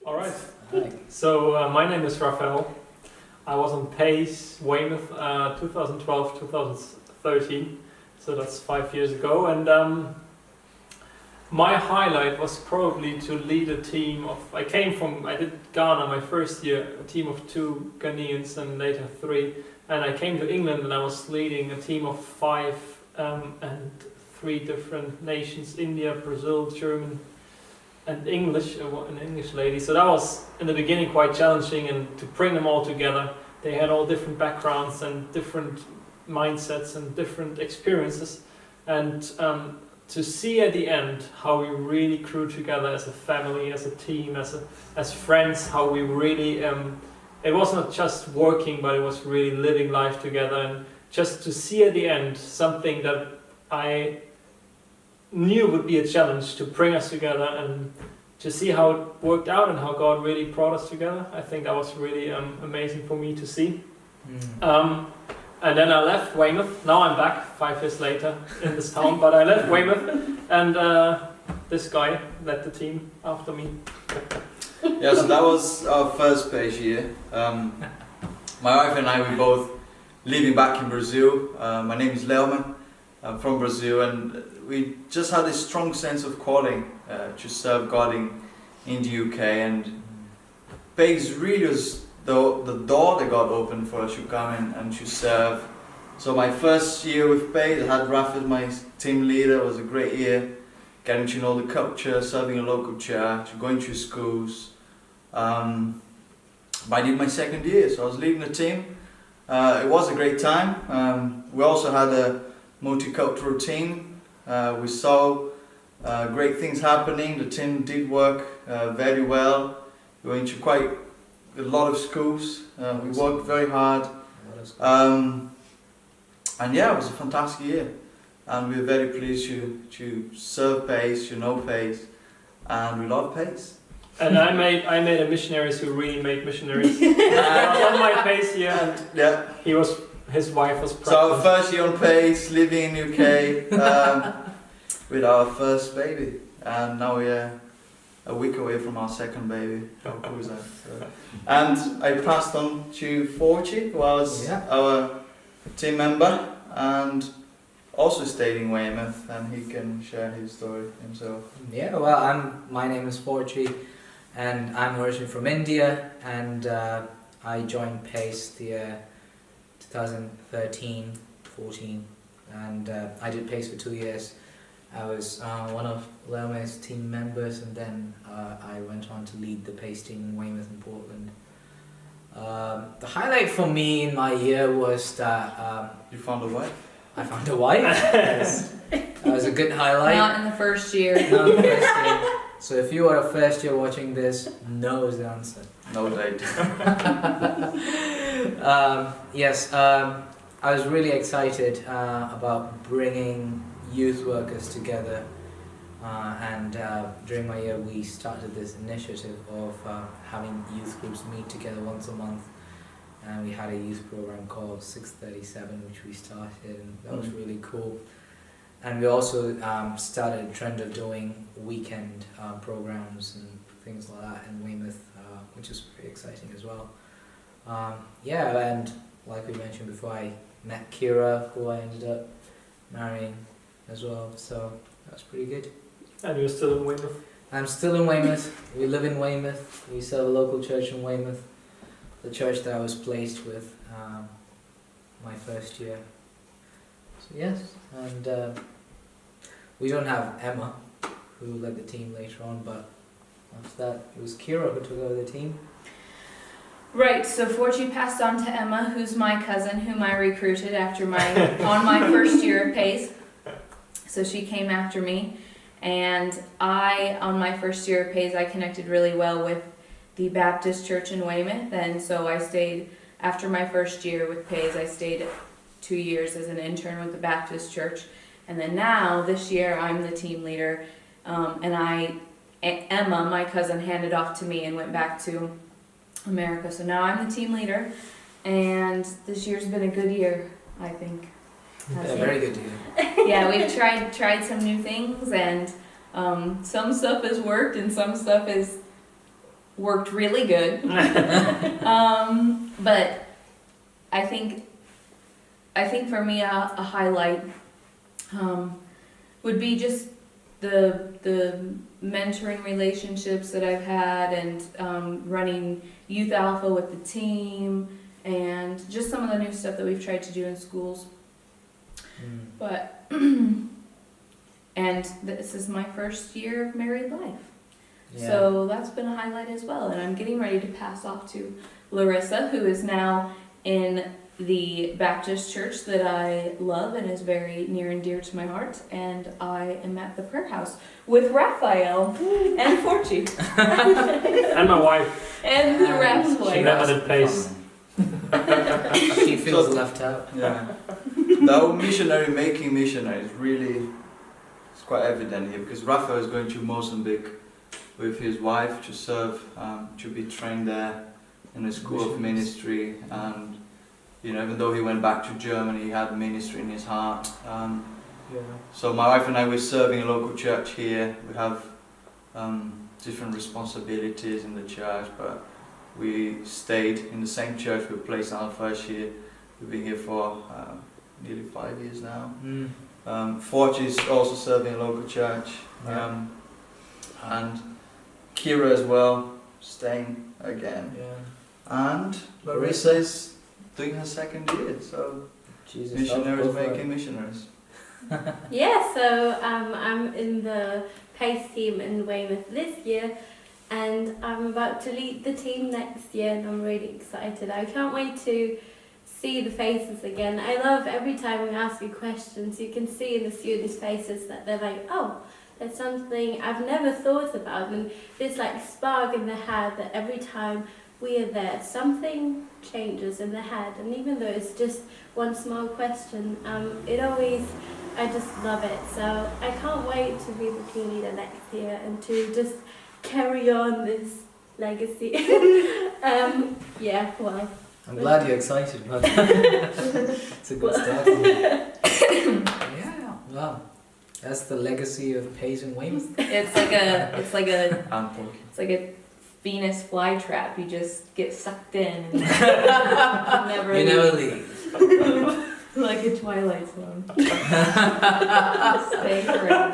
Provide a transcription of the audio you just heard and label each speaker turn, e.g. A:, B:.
A: All right.
B: Hi.
A: So my name is Raphael. I was on Pais, Weymouth, 2012, 2013. So that's 5 years ago. And my highlight was probably to lead a team of. I did Ghana my first year, a team of 2 Ghanaians and later 3. And I came to England and I was leading a team of 5 and 3 different nations: India, Brazil, German, and English, an English lady. So that was in the beginning quite challenging, and to bring them all together. They had all different backgrounds and different mindsets and different experiences, and to see at the end how we really grew together as a family, as a team, as friends. How we really it was not just working, but it was really living life together, and just to see at the end something that I knew would be a challenge to bring us together, and to see how it worked out and how God really brought us together. I think that was really amazing for me to see. And then I left Weymouth. Now I'm back 5 years later in this town, but I left Weymouth, and this guy led the team after me.
C: Yeah, so that was our first Pais year. My wife and I were both living back in Brazil. My name is Leoman. I'm from Brazil, and we just had this strong sense of calling to serve God in the UK. And Pais really was the door that God opened for us to come and to serve. So my first year with Pais, I had Raph as my team leader. It was a great year, getting to know the culture, serving a local church, going to schools. But I did my second year, so I was leading the team. It was a great time. We also had a multicultural team. We saw great things happening. The team did work very well. We went to quite a lot of schools. We worked very hard. And yeah, it was a fantastic year. And we were very pleased to serve Pais, to know Pais, and we love Pais.
A: And I made a missionaries who really made missionaries. On my Pais year, and
C: Yeah.
A: his wife was pregnant.
C: So our first year on Pais, living in UK, with our first baby, and now we're a week away from our second baby. And I passed on to Forty, who was our team member, and also stayed in Weymouth, and he can share his story himself.
B: Yeah, well, my name is Forchi, and I'm originally from India, and I joined Pais the year 2013, 14, and I did Pais for 2 years. I was one of Leome's team members, and then I went on to lead the Pais team in Weymouth and Portland. The highlight for me in my year was that
C: You found a wife?
B: I found a wife. Yes. That was a good highlight.
D: Not in the first year.
B: Not in the first year. So if you are a first year watching this, no is the answer.
C: No date.
B: Yes, I was really excited about bringing youth workers together, and during my year we started this initiative of having youth groups meet together once a month, and we had a youth program called 637 which we started, and that was really cool. And we also started a trend of doing weekend programs and things like that in Weymouth, which is pretty exciting as well. Yeah, and like we mentioned before, I met Kira, who I ended up marrying as well, so that's pretty good.
A: And you're still in Weymouth?
B: I'm still in Weymouth. We live in Weymouth. We serve a local church in Weymouth, the church that I was placed with my first year. So yes, and we don't have Emma, who led the team later on, but after that it was Kira who took over the team.
D: Right, so Fortune passed on to Emma, who's my cousin, whom I recruited after on my first year of Pais. So she came after me, and on my first year of Pais, I connected really well with the Baptist church in Weymouth, and so I stayed, after my first year with Pais, I stayed 2 years as an intern with the Baptist church, and then now, this year, I'm the team leader, and Emma, my cousin, handed off to me and went back to America, so now I'm the team leader, and this year's been a good year, I think.
B: Yeah, very good year.
D: Yeah, we've tried some new things, and some stuff has worked and some stuff is worked really good. But I think for me a highlight would be just the mentoring relationships that I've had, and running Youth Alpha with the team, and just some of the new stuff that we've tried to do in schools. But and this is my first year of married life.
B: Yeah.
D: So that's been a highlight as well. And I'm getting ready to pass off to Larissa, who is now in the Baptist church that I love and is very near and dear to my heart. And I am at the prayer house with Raphael and Forchi.
A: And my wife.
D: And the Rap's
A: She
D: wife.
A: never did Pais.
B: She feels left out.
C: Yeah. The whole missionary making missionaries really is quite evident here, because Rafa is going to Mozambique with his wife to serve, to be trained there in a school of ministry, and you know, even though he went back to Germany, he had ministry in his heart. So my wife and I were serving a local church here. We have different responsibilities in the church, but we stayed in the same church. We were placed in our first year. We've been here for nearly 5 years now. Forge is also serving a local church, and Kira as well, staying again. And Larissa is doing her second year, so missionaries making missionaries.
E: Yeah, so I'm in the Pais team in Weymouth this year, and I'm about to lead the team next year, and I'm really excited. I can't wait to see the faces again. I love every time we ask you questions, you can see in the students' faces that they're like, oh, there's something I've never thought about, and this like spark in their head that every time we are there, something changes in the head, and even though it's just one small question, it always, I just love it. So I can't wait to be the team leader next year and to just carry on this legacy. Yeah, well.
B: I'm glad you're excited about that. It's a good start. Yeah, wow. That's the legacy of Pais and Weymouth.
D: It's like a Venus flytrap. You just get sucked in and never
B: You
D: leave.
B: never leave.
D: Like a Twilight Zone. Stay forever.